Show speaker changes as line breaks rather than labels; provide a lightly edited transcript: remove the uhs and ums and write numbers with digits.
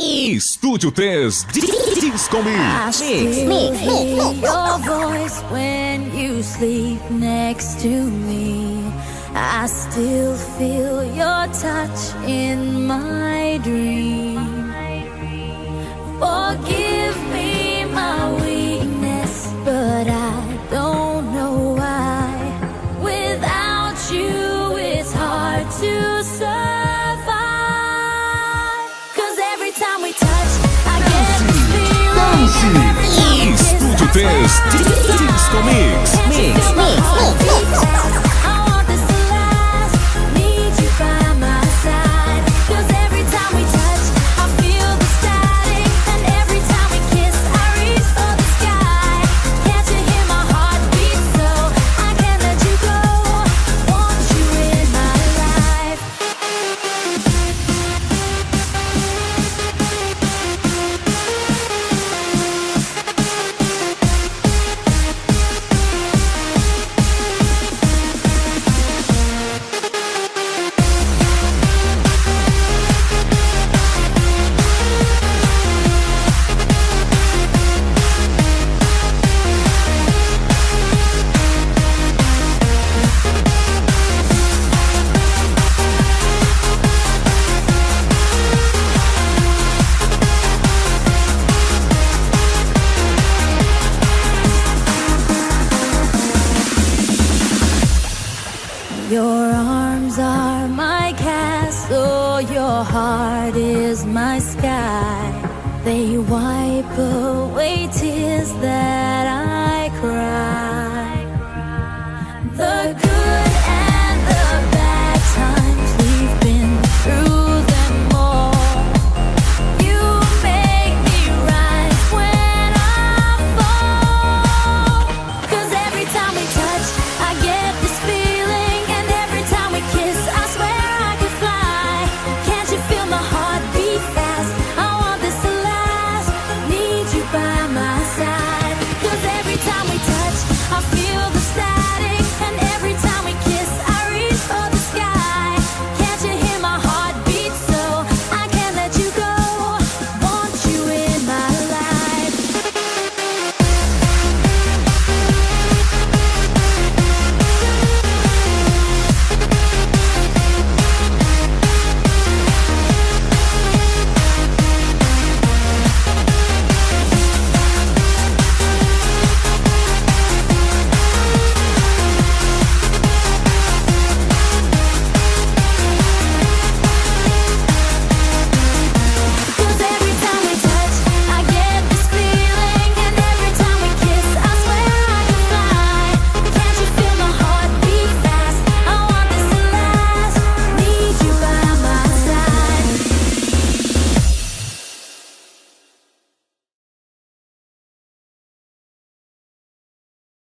Estúdio 3 Disco Mix.
Your voice when you sleep next to me. I still feel your touch in my dream. Forgive me my weakness, but I don't know why. Without you it's hard to survive. 'Cause every time we touch, I get this feeling.
Estúdio 3 Disco Mix.
I want this to last. Need you by my side. 'Cause every time we touch, I feel the static. And every time we kiss, I reach for the sky. Can't you hear my heartbeat? So I can't let you go. Want you in my life. Your arms are my castle, your heart is my sky. They wipe away tears that I cry.